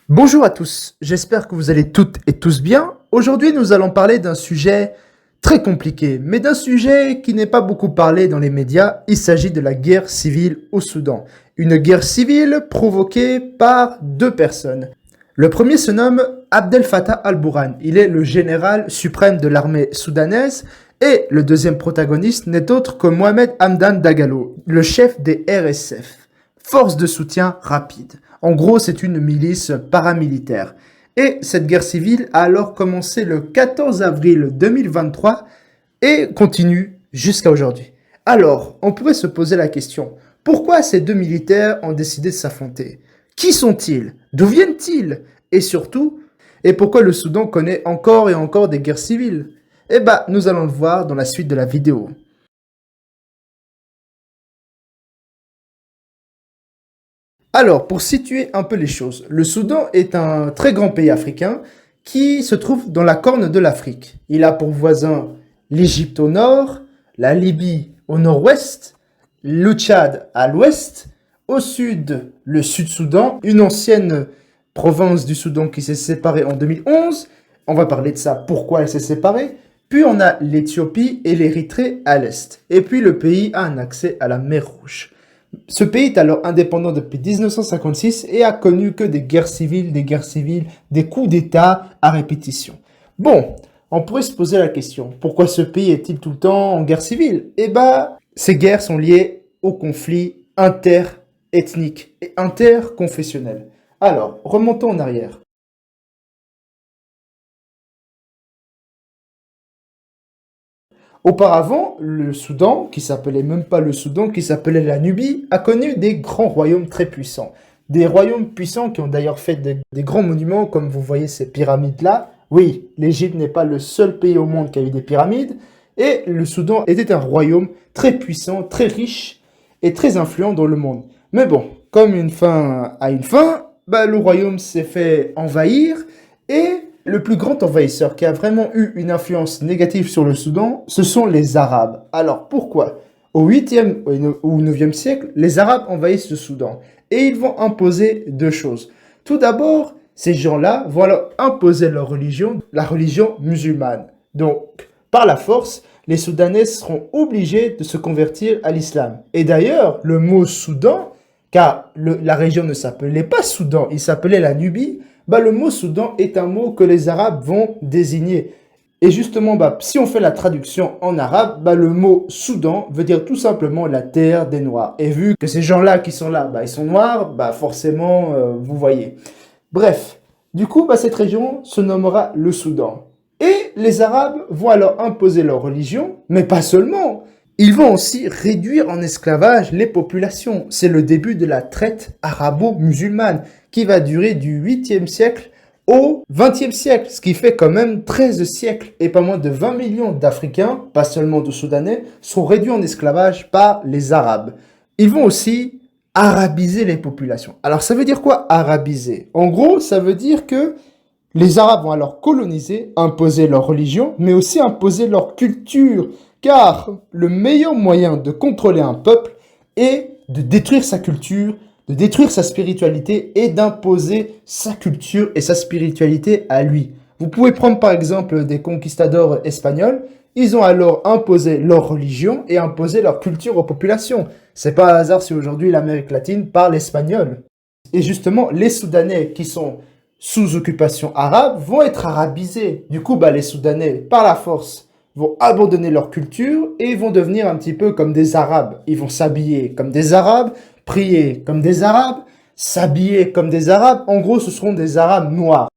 Bonjour à tous, j'espère que vous allez toutes et tous bien. Aujourd'hui, nous allons parler d'un sujet très compliqué, mais d'un sujet qui n'est pas beaucoup parlé dans les médias. Il s'agit de la guerre civile au Soudan. Une guerre civile provoquée par deux personnes. Le premier se nomme Abdel Fattah al-Burhan. Il est le général suprême de l'armée soudanaise et le deuxième protagoniste n'est autre que Mohamed Hamdan Dagalo, le chef des RSF, Force de soutien rapide. En gros, c'est une milice paramilitaire. Et cette guerre civile a alors commencé le 14 avril 2023 et continue jusqu'à aujourd'hui. Alors, on pourrait se poser la question, pourquoi ces deux militaires ont décidé de s'affronter? Qui sont-ils? D'où viennent-ils? Et surtout, et pourquoi le Soudan connaît encore et encore des guerres civiles? Eh ben, nous allons le voir dans la suite de la vidéo. Alors, pour situer un peu les choses, le Soudan est un très grand pays africain qui se trouve dans la corne de l'Afrique. Il a pour voisins l'Égypte au nord, la Libye au nord-ouest, le Tchad à l'ouest, au sud le Sud-Soudan, une ancienne province du Soudan qui s'est séparée en 2011. On va parler de ça, pourquoi elle s'est séparée. Puis on a l'Éthiopie et l'Érythrée à l'est. Et puis le pays a un accès à la mer Rouge. Ce pays est alors indépendant depuis 1956 et a connu que des guerres civiles, des coups d'État à répétition. Bon, on pourrait se poser la question, pourquoi ce pays est-il tout le temps en guerre civile? Eh ben, ces guerres sont liées aux conflits interethniques et interconfessionnels. Alors, remontons en arrière. Auparavant, le Soudan, qui s'appelait même pas le Soudan, qui s'appelait la Nubie, a connu des grands royaumes très puissants. Des royaumes puissants qui ont d'ailleurs fait des grands monuments, comme vous voyez ces pyramides-là. Oui, l'Égypte n'est pas le seul pays au monde qui a eu des pyramides. Et le Soudan était un royaume très puissant, très riche et très influent dans le monde. Mais bon, comme une fin a une fin, bah, le royaume s'est fait envahir et le plus grand envahisseur qui a vraiment eu une influence négative sur le Soudan, ce sont les Arabes. Alors pourquoi? Au 8e ou 9e siècle, les Arabes envahissent le Soudan et ils vont imposer deux choses. Tout d'abord, ces gens-là vont leur imposer leur religion, la religion musulmane. Donc, par la force, les Soudanais seront obligés de se convertir à l'islam. Et d'ailleurs, le mot Soudan, car la région ne s'appelait pas Soudan, il s'appelait la Nubie, bah, le mot Soudan est un mot que les Arabes vont désigner. Et justement, bah, si on fait la traduction en arabe, bah, le mot Soudan veut dire tout simplement la terre des Noirs. Et vu que ces gens-là qui sont là, bah, ils sont noirs, bah, forcément, vous voyez. Bref, du coup, bah, cette région se nommera le Soudan. Et les Arabes vont alors imposer leur religion, mais pas seulement. Ils vont aussi réduire en esclavage les populations. C'est le début de la traite arabo-musulmane qui va durer du 8e siècle au 20e siècle, ce qui fait quand même 13 siècles et pas moins de 20 millions d'Africains, pas seulement de Soudanais, sont réduits en esclavage par les Arabes. Ils vont aussi arabiser les populations. Alors ça veut dire quoi arabiser? En gros, ça veut dire que les Arabes vont alors coloniser, imposer leur religion, mais aussi imposer leur culture, car le meilleur moyen de contrôler un peuple est de détruire sa culture, de détruire sa spiritualité et d'imposer sa culture et sa spiritualité à lui. Vous pouvez prendre par exemple des conquistadors espagnols, ils ont alors imposé leur religion et imposé leur culture aux populations. C'est pas un hasard si aujourd'hui l'Amérique latine parle espagnol. Et justement, les Soudanais qui sont sous occupation arabe vont être arabisés. Du coup, bah, les Soudanais, par la force, vont abandonner leur culture et vont devenir un petit peu comme des Arabes. Ils vont s'habiller comme des Arabes, prier comme des Arabes, s'habiller comme des Arabes. En gros, ce seront des Arabes noirs.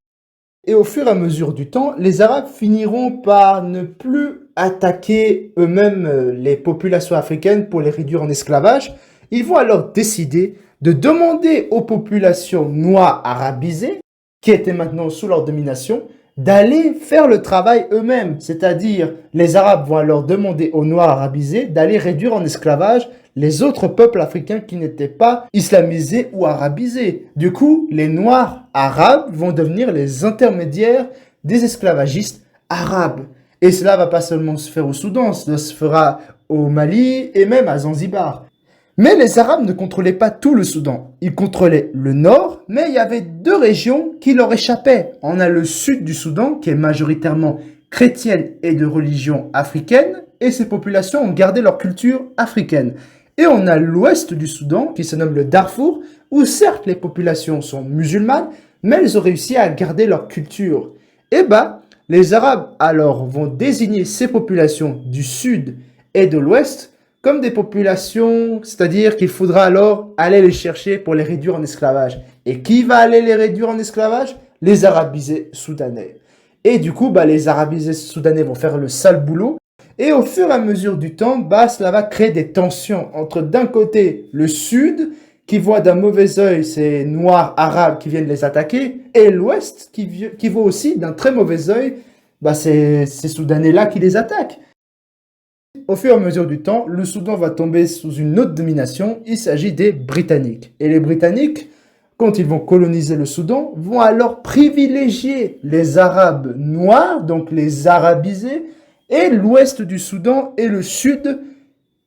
Et au fur et à mesure du temps, les Arabes finiront par ne plus attaquer eux-mêmes les populations africaines pour les réduire en esclavage. Ils vont alors décider de demander aux populations noires arabisées, qui étaient maintenant sous leur domination, d'aller faire le travail eux-mêmes. C'est-à-dire, les Arabes vont alors demander aux Noirs arabisés d'aller réduire en esclavage les autres peuples africains qui n'étaient pas islamisés ou arabisés. Du coup, les Noirs arabes vont devenir les intermédiaires des esclavagistes arabes. Et cela va pas seulement se faire au Soudan, cela se fera au Mali et même à Zanzibar. Mais les Arabes ne contrôlaient pas tout le Soudan. Ils contrôlaient le nord, mais il y avait deux régions qui leur échappaient. On a le sud du Soudan, qui est majoritairement chrétienne et de religion africaine, et ces populations ont gardé leur culture africaine. Et on a l'ouest du Soudan, qui se nomme le Darfour, où certes les populations sont musulmanes, mais elles ont réussi à garder leur culture. Et les Arabes alors vont désigner ces populations du sud et de l'ouest comme des populations, c'est-à-dire qu'il faudra alors aller les chercher pour les réduire en esclavage. Et qui va aller les réduire en esclavage? Les arabisés soudanais. Et du coup, les arabisés soudanais vont faire le sale boulot. Et au fur et à mesure du temps, cela va créer des tensions entre d'un côté le sud, qui voit d'un mauvais œil ces noirs arabes qui viennent les attaquer, et l'ouest qui voit aussi d'un très mauvais œil ces soudanais-là qui les attaquent. Au fur et à mesure du temps, le Soudan va tomber sous une autre domination, il s'agit des Britanniques. Et les Britanniques, quand ils vont coloniser le Soudan, vont alors privilégier les Arabes noirs, donc les arabisés, et l'ouest du Soudan et le sud,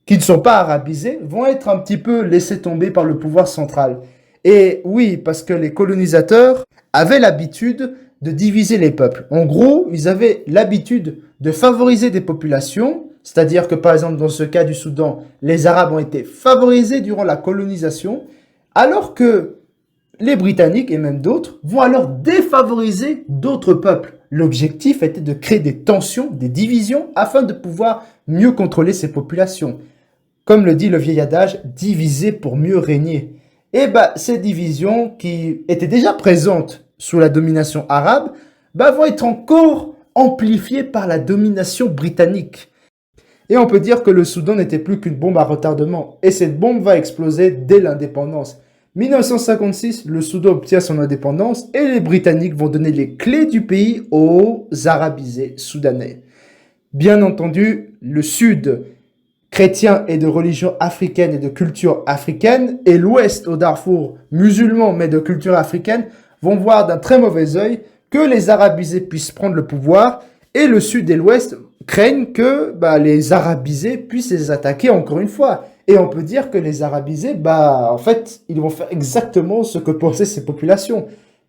qui ne sont pas arabisés, vont être un petit peu laissés tomber par le pouvoir central. Et oui, parce que les colonisateurs avaient l'habitude de diviser les peuples. En gros, ils avaient l'habitude de favoriser des populations, c'est-à-dire que par exemple dans ce cas du Soudan, les Arabes ont été favorisés durant la colonisation, alors que les Britanniques et même d'autres vont alors défavoriser d'autres peuples. L'objectif était de créer des tensions, des divisions, afin de pouvoir mieux contrôler ces populations. Comme le dit le vieil adage, diviser pour mieux régner. Et ces divisions qui étaient déjà présentes sous la domination arabe, vont être encore amplifiées par la domination britannique. Et on peut dire que le Soudan n'était plus qu'une bombe à retardement. Et cette bombe va exploser dès l'indépendance. 1956, le Soudan obtient son indépendance et les Britanniques vont donner les clés du pays aux arabisés soudanais. Bien entendu, le Sud, chrétien et de religion africaine et de culture africaine, et l'Ouest au Darfour, musulman mais de culture africaine, vont voir d'un très mauvais œil que les arabisés puissent prendre le pouvoir et le Sud et l'Ouest craignent que les arabisés puissent les attaquer encore une fois. Et on peut dire que les arabisés, en fait, ils vont faire exactement ce que pensaient ces populations.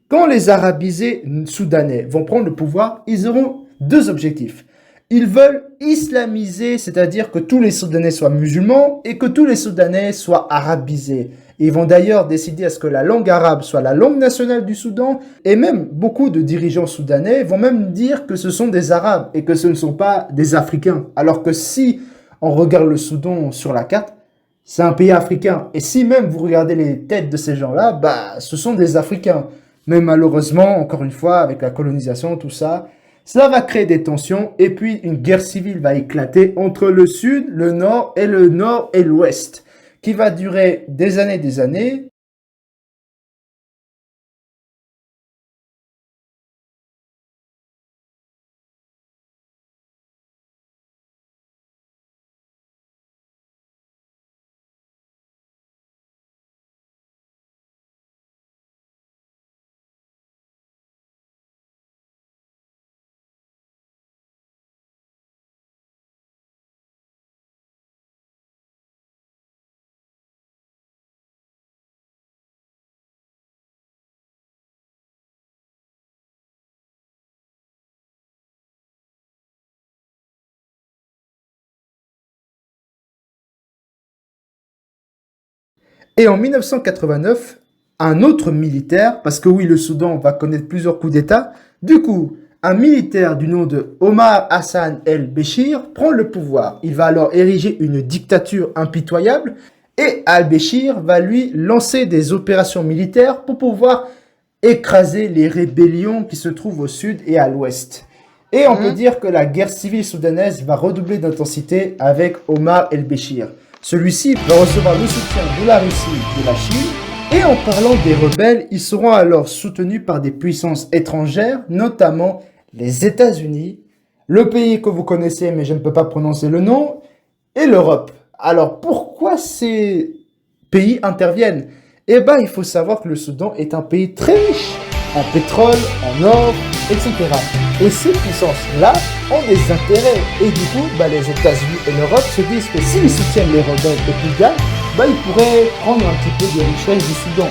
Quand les arabisés soudanais vont prendre le pouvoir, ils auront deux objectifs. Ils veulent islamiser, c'est-à-dire que tous les Soudanais soient musulmans et que tous les Soudanais soient arabisés. Ils vont d'ailleurs décider à ce que la langue arabe soit la langue nationale du Soudan, et même beaucoup de dirigeants soudanais vont même dire que ce sont des Arabes et que ce ne sont pas des Africains. Alors que si on regarde le Soudan sur la carte, c'est un pays africain. Et si même vous regardez les têtes de ces gens-là, ce sont des Africains. Mais malheureusement, encore une fois, avec la colonisation, tout ça, ça va créer des tensions. Et puis, une guerre civile va éclater entre le Sud, le Nord et l'Ouest, qui va durer des années. Et en 1989, un autre militaire, parce que oui, le Soudan va connaître plusieurs coups d'État, du coup, un militaire du nom de Omar Hassan el-Béchir prend le pouvoir. Il va alors ériger une dictature impitoyable et al-Béchir va lui lancer des opérations militaires pour pouvoir écraser les rébellions qui se trouvent au sud et à l'ouest. Et on peut dire que la guerre civile soudanaise va redoubler d'intensité avec Omar el-Béchir. Celui-ci va recevoir le soutien de la Russie et de la Chine. Et en parlant des rebelles, ils seront alors soutenus par des puissances étrangères, notamment les États-Unis, le pays que vous connaissez mais je ne peux pas prononcer le nom, et l'Europe. Alors pourquoi ces pays interviennent? Il faut savoir que le Soudan est un pays très riche en pétrole, en or, etc. Et ces puissances-là ont des intérêts. Et du coup, les États-Unis et l'Europe se disent que s'ils soutiennent les rebelles et qu'ils gagnent, bah ils pourraient prendre un petit peu des richesses du Soudan.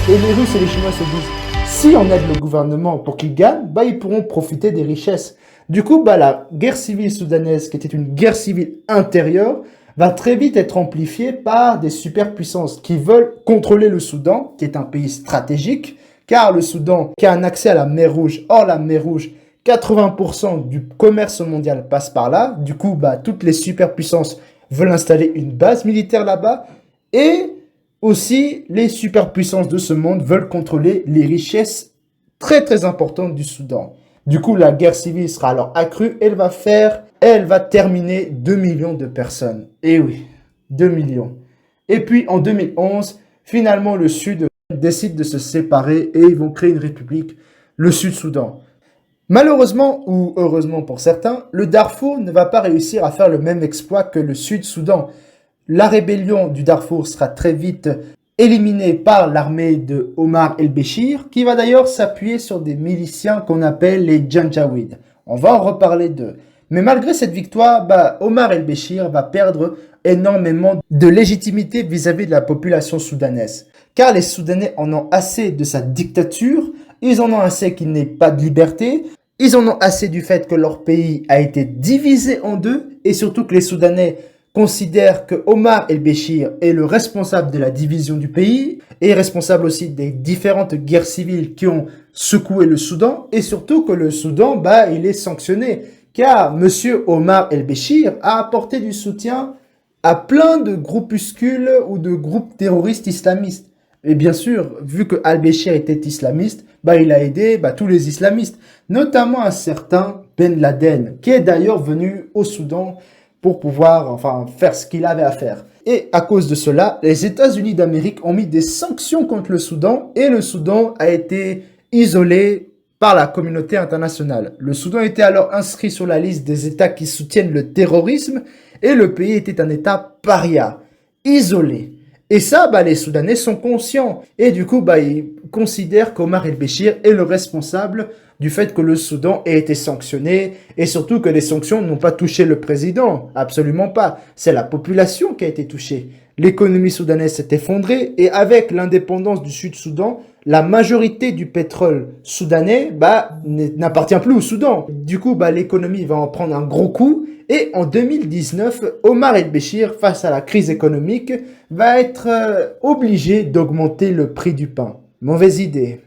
Et les Russes et les Chinois se disent, si on aide le gouvernement pour qu'il gagne, bah ils pourront profiter des richesses. Du coup, bah la guerre civile soudanaise, qui était une guerre civile intérieure, va très vite être amplifiée par des superpuissances qui veulent contrôler le Soudan, qui est un pays stratégique, car le Soudan, qui a un accès à la mer Rouge, or la mer Rouge, 80% du commerce mondial passe par là. Du coup, bah, toutes les superpuissances veulent installer une base militaire là-bas. Et aussi, les superpuissances de ce monde veulent contrôler les richesses très très importantes du Soudan. Du coup, la guerre civile sera alors accrue. Elle va terminer 2 millions de personnes. Et oui, 2 millions. Et puis, en 2011, finalement, le Sud décide de se séparer et ils vont créer une république, le Sud-Soudan. Malheureusement, ou heureusement pour certains, le Darfour ne va pas réussir à faire le même exploit que le Sud-Soudan. La rébellion du Darfour sera très vite éliminée par l'armée de Omar el-Béchir, qui va d'ailleurs s'appuyer sur des miliciens qu'on appelle les Janjaweed. On va en reparler d'eux. Mais malgré cette victoire, Omar el-Béchir va perdre énormément de légitimité vis-à-vis de la population soudanaise. Car les Soudanais en ont assez de sa dictature, ils en ont assez qu'il n'ait pas de liberté, ils en ont assez du fait que leur pays a été divisé en deux, et surtout que les Soudanais considèrent que Omar el-Béchir est le responsable de la division du pays, et responsable aussi des différentes guerres civiles qui ont secoué le Soudan, et surtout que le Soudan, il est sanctionné, car monsieur Omar el-Béchir a apporté du soutien à plein de groupuscules ou de groupes terroristes islamistes. Et bien sûr, vu que al-Béchir était islamiste, il a aidé tous les islamistes, notamment un certain Ben Laden, qui est d'ailleurs venu au Soudan pour pouvoir faire ce qu'il avait à faire. Et à cause de cela, les États-Unis d'Amérique ont mis des sanctions contre le Soudan et le Soudan a été isolé par la communauté internationale. Le Soudan était alors inscrit sur la liste des États qui soutiennent le terrorisme et le pays était un État paria, isolé. Et ça, les Soudanais sont conscients. Et du coup, ils considèrent qu'Omar el-Béchir est le responsable du fait que le Soudan ait été sanctionné. Et surtout que les sanctions n'ont pas touché le président. Absolument pas. C'est la population qui a été touchée. L'économie soudanaise s'est effondrée. Et avec l'indépendance du Sud-Soudan, la majorité du pétrole soudanais n'appartient plus au Soudan. Du coup, l'économie va en prendre un gros coup. Et en 2019, Omar el-Béchir, face à la crise économique, va être obligé d'augmenter le prix du pain. Mauvaise idée.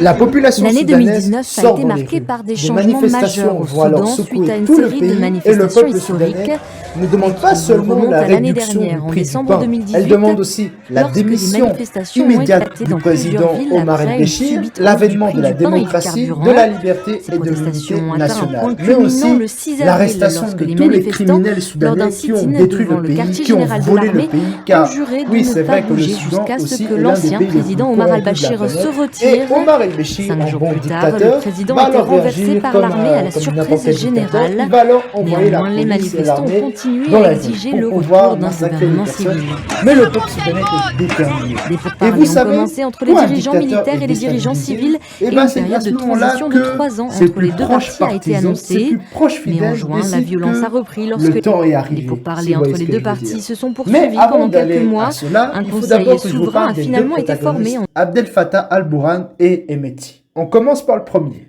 La population L'année soudanaise 2019 a sort été dans les marquée rues. par des Des changements majeurs manifestations au vont alors Soudan suite à secouer une tout le série de pays et le manifestations peuple historiques soudanais ne demande pas qui seulement remontent la à l'année réduction dernière, du en prix du décembre pain, 2018, elle demande aussi la lorsque des démission manifestations ont immédiate éclaté du dans plusieurs président villes Omar après une el-Béchir, subite hausse du l'avènement prix de la du pain et du démocratie, carburant. de la liberté Ces et de l'unité protestations ont atteint un nationale, point mais culminant aussi le 6 avril l'arrestation lorsque de les tous les manifestants, criminels lors d'un soudanais qui ont sit-in détruit devant le le pays, quartier qui ont général de volé le l'armée, pays, ont car juré de oui, ne c'est pas vrai que le bouger Soudan jusqu'à ce aussi que est l'un des l'ancien pays les plus président Omar corrompus de la al-Bashir se planète. Et retire. Omar el-Béchir, 5 en jours bon plus tard, le dictateur, président va a été alors renversé réagir par comme l'armée à la comme n'importe quel surprise dictateur. générale. Il va alors envoyer la Néanmoins, les police et manifestants ont l'armée continué dans à la ville exiger pour le pouvoir retour d'un massacrer les gouvernement personnes. civil. Mais le peuple soudanais est déterminé. Des Et vous pourparlers ont savez, commencé entre les quand un dirigeants dictateur militaires est et les dirigeants déstabilisé, civils et et une c'est à période ce de moment-là transition de que 3 ans ses entre plus les deux proches parties a été partisans, ses annoncée. plus proches Mais en fidèles juin, la décident violence a que repris le lorsque temps est les arrivé. Si pourparlers vous voyez entre ce les que deux je veux dire. parties se sont Mais poursuivis avant pendant quelques d'aller mois. à cela, Un il faut conseil d'abord que je vous souverain parle a des deux finalement été formé protagonistes, Abdel Fattah al-Burhan et Hemeti. On commence par le premier.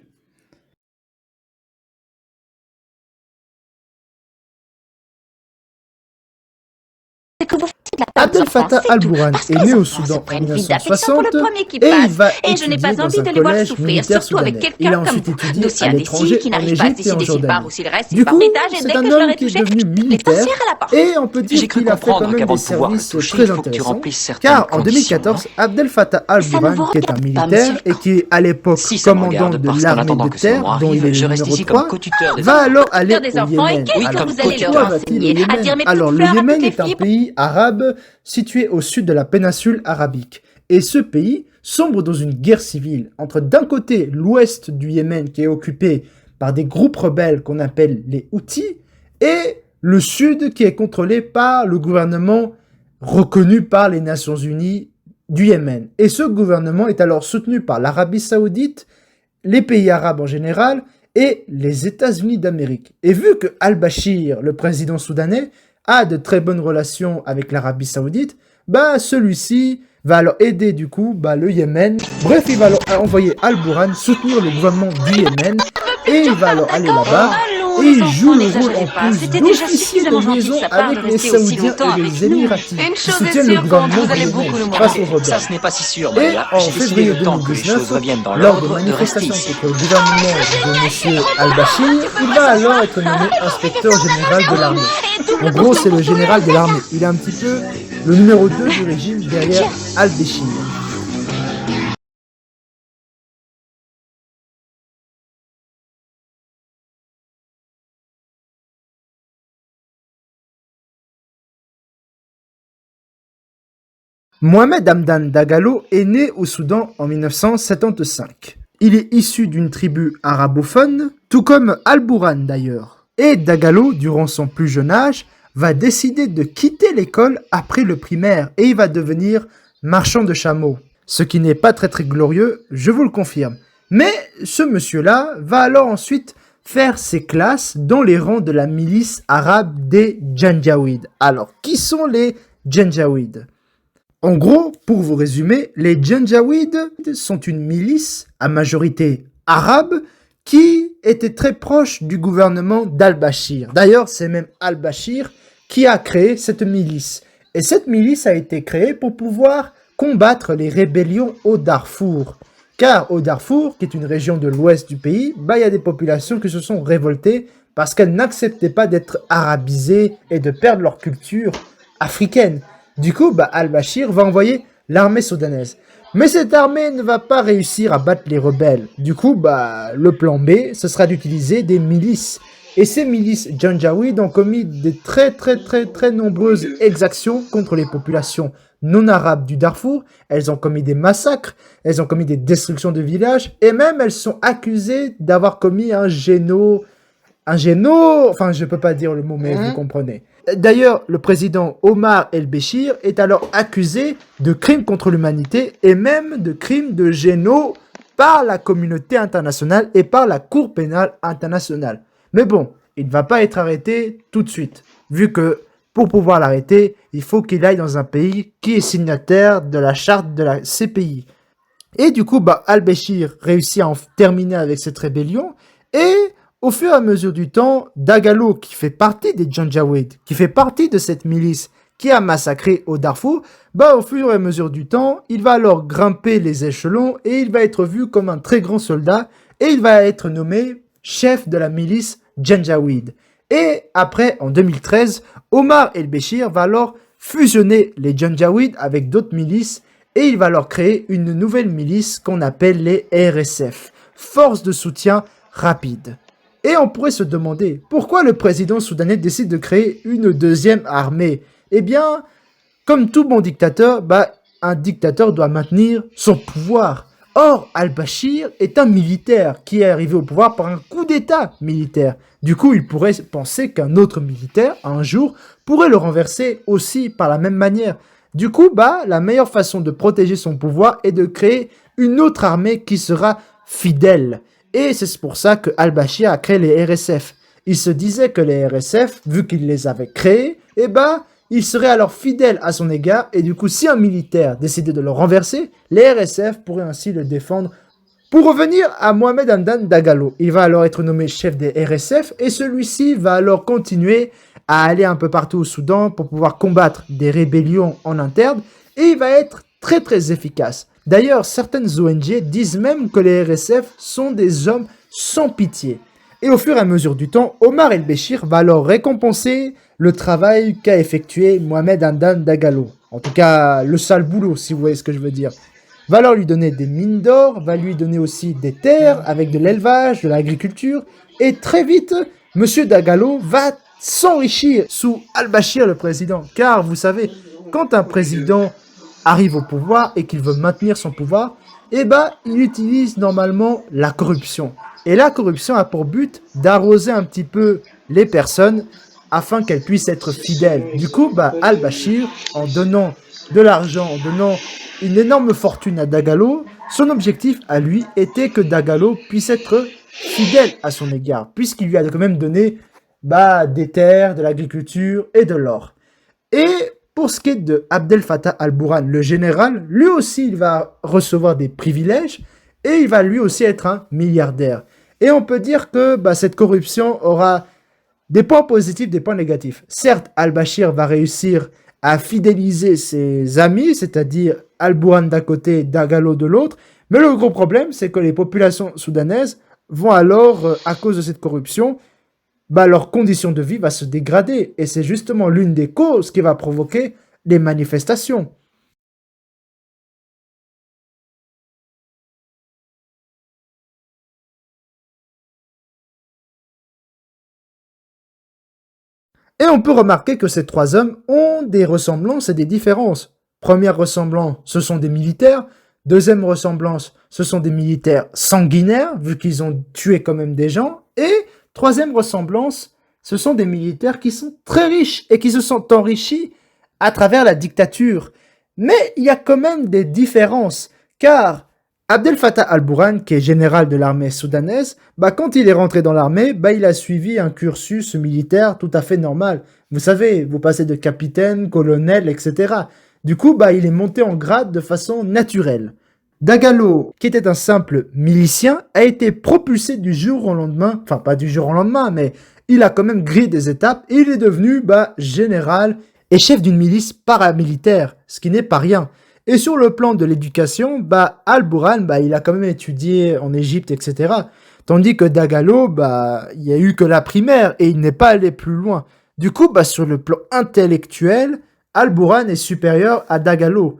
Abdel Fattah al-Burhan est né au Soudan en 1960 et il va étudier dans un collège militaire soudanais. Il a ensuite étudié à l'étranger, en Égypte et en Jordanie. Du coup, c'est un homme qui est devenu militaire et on peut dire qu'il a fait quand même des services très intéressants. Car en 2014, Abdel Fattah al-Burhan, qui est un militaire et qui est à l'époque commandant de l'armée de terre, dont il est le numéro 3, va alors aller au Yémen. Alors pourquoi va-t-il au Yémen? Alors le Yémen est un pays arabe situé au sud de la péninsule arabique. Et ce pays sombre dans une guerre civile entre d'un côté l'ouest du Yémen qui est occupé par des groupes rebelles qu'on appelle les Houthis et le sud qui est contrôlé par le gouvernement reconnu par les Nations Unies du Yémen. Et ce gouvernement est alors soutenu par l'Arabie Saoudite, les pays arabes en général et les États-Unis d'Amérique. Et vu que al-Bashir, le président soudanais, a de très bonnes relations avec l'Arabie Saoudite, celui-ci va alors aider du coup le Yémen. Bref, il va alors envoyer Al-Bourhan soutenir le gouvernement du Yémen et il va alors aller là-bas et il joue le rôle en plus d'officier de liaison avec les Saoudiens et les Émiratis qui soutiennent le gouvernement du Yémen face aux rebelles. Ça, ce n'est pas si sûr, Et Maya. en J'ai décidé février le temps que les choses 2019, reviennent dans lors de l'ordre de rester manifestations ici. contre le gouvernement de M. Al-Bashir, il va alors être nommé inspecteur général de l'armée. En gros, c'est le général de l'armée. Il est un petit peu le numéro 2 du régime derrière Al-Bashir. Mohamed Hamdan Dagalo est né au Soudan en 1975. Il est issu d'une tribu arabophone, tout comme Al-Bourhan d'ailleurs. Et Dagalo, durant son plus jeune âge, va décider de quitter l'école après le primaire et il va devenir marchand de chameaux. Ce qui n'est pas très glorieux, je vous le confirme. Mais ce monsieur-là va alors ensuite faire ses classes dans les rangs de la milice arabe des Janjaweed. Alors, qui sont les Janjaweed ? En gros, pour vous résumer, les Janjaweed sont une milice à majorité arabe qui était très proche du gouvernement d'Al-Bashir. D'ailleurs, c'est même Al-Bashir qui a créé cette milice. Et cette milice a été créée pour pouvoir combattre les rébellions au Darfour. Car au Darfour, qui est une région de l'ouest du pays, il y a des populations qui se sont révoltées parce qu'elles n'acceptaient pas d'être arabisées et de perdre leur culture africaine. Du coup, Al-Bashir va envoyer l'armée soudanaise. Mais cette armée ne va pas réussir à battre les rebelles. Du coup, le plan B, ce sera d'utiliser des milices. Et ces milices Janjaweed ont commis de très nombreuses exactions contre les populations non arabes du Darfour. Elles ont commis des massacres, elles ont commis des destructions de villages, et même elles sont accusées d'avoir commis un enfin je peux pas dire le mot mais vous comprenez. D'ailleurs, le président Omar el-Béchir est alors accusé de crimes contre l'humanité et même de crimes de génocide par la communauté internationale et par la Cour pénale internationale. Mais bon, il ne va pas être arrêté tout de suite, vu que pour pouvoir l'arrêter, il faut qu'il aille dans un pays qui est signataire de la charte de la CPI. Et du coup, al-Béchir réussit à en terminer avec cette rébellion et au fur et à mesure du temps, Dagalo, qui fait partie des Janjaweed, qui fait partie de cette milice qui a massacré au Darfour, au fur et à mesure du temps, il va alors grimper les échelons et il va être vu comme un très grand soldat et il va être nommé chef de la milice Janjaweed. Et après, en 2013, Omar el-Béchir va alors fusionner les Janjaweed avec d'autres milices et il va alors créer une nouvelle milice qu'on appelle les RSF, Forces de soutien rapide. Et on pourrait se demander, pourquoi le président soudanais décide de créer une deuxième armée? Eh bien, comme tout bon dictateur, un dictateur doit maintenir son pouvoir. Or, al-Bashir est un militaire qui est arrivé au pouvoir par un coup d'état militaire. Du coup, il pourrait penser qu'un autre militaire, un jour, pourrait le renverser aussi par la même manière. Du coup, la meilleure façon de protéger son pouvoir est de créer une autre armée qui sera fidèle. Et c'est pour ça que al-Bashir a créé les RSF. Il se disait que les RSF, vu qu'il les avait créés, il serait alors fidèle à son égard. Et du coup, si un militaire décidait de le renverser, les RSF pourraient ainsi le défendre. Pour revenir à Mohamed Hamdan Dagalo, il va alors être nommé chef des RSF et celui-ci va alors continuer à aller un peu partout au Soudan pour pouvoir combattre des rébellions en interne et il va être très efficace. D'ailleurs, certaines ONG disent même que les RSF sont des hommes sans pitié. Et au fur et à mesure du temps, Omar el-Béchir va alors récompenser le travail qu'a effectué Mohamed Hamdan Dagalo. En tout cas, le sale boulot, si vous voyez ce que je veux dire. Va alors lui donner des mines d'or, va lui donner aussi des terres avec de l'élevage, de l'agriculture. Et très vite, Monsieur Dagalo va s'enrichir sous al-Bashir le président. Car vous savez, quand un président arrive au pouvoir et qu'il veut maintenir son pouvoir, il utilise normalement la corruption. Et la corruption a pour but d'arroser un petit peu les personnes afin qu'elles puissent être fidèles. Du coup, al-Bashir, en donnant de l'argent, en donnant une énorme fortune à Dagalo, son objectif à lui était que Dagalo puisse être fidèle à son égard, puisqu'il lui a quand même donné des terres, de l'agriculture et de l'or. Et pour ce qui est de Abdel Fattah al-Burhan, le général, lui aussi, il va recevoir des privilèges et il va lui aussi être un milliardaire. Et on peut dire que cette corruption aura des points positifs, des points négatifs. Certes, al-Bashir va réussir à fidéliser ses amis, c'est-à-dire al-Burhan d'un côté, Dagalo de l'autre, mais le gros problème, c'est que les populations soudanaises vont alors, à cause de cette corruption, leur condition de vie va se dégrader. Et c'est justement l'une des causes qui va provoquer les manifestations. Et on peut remarquer que ces trois hommes ont des ressemblances et des différences. Première ressemblance, ce sont des militaires. Deuxième ressemblance, ce sont des militaires sanguinaires, vu qu'ils ont tué quand même des gens. Et troisième ressemblance, ce sont des militaires qui sont très riches et qui se sont enrichis à travers la dictature. Mais il y a quand même des différences, car Abdel Fattah al-Burhan, qui est général de l'armée soudanaise, quand il est rentré dans l'armée, il a suivi un cursus militaire tout à fait normal. Vous savez, vous passez de capitaine, colonel, etc. Du coup, il est monté en grade de façon naturelle. Dagalo, qui était un simple milicien, a été propulsé du jour au lendemain, enfin pas du jour au lendemain, mais il a quand même grillé des étapes et il est devenu général et chef d'une milice paramilitaire, ce qui n'est pas rien. Et sur le plan de l'éducation, al-Burhan, il a quand même étudié en Égypte, etc. Tandis que Dagalo, il n'y a eu que la primaire et il n'est pas allé plus loin. Du coup, sur le plan intellectuel, al-Burhan est supérieur à Dagalo.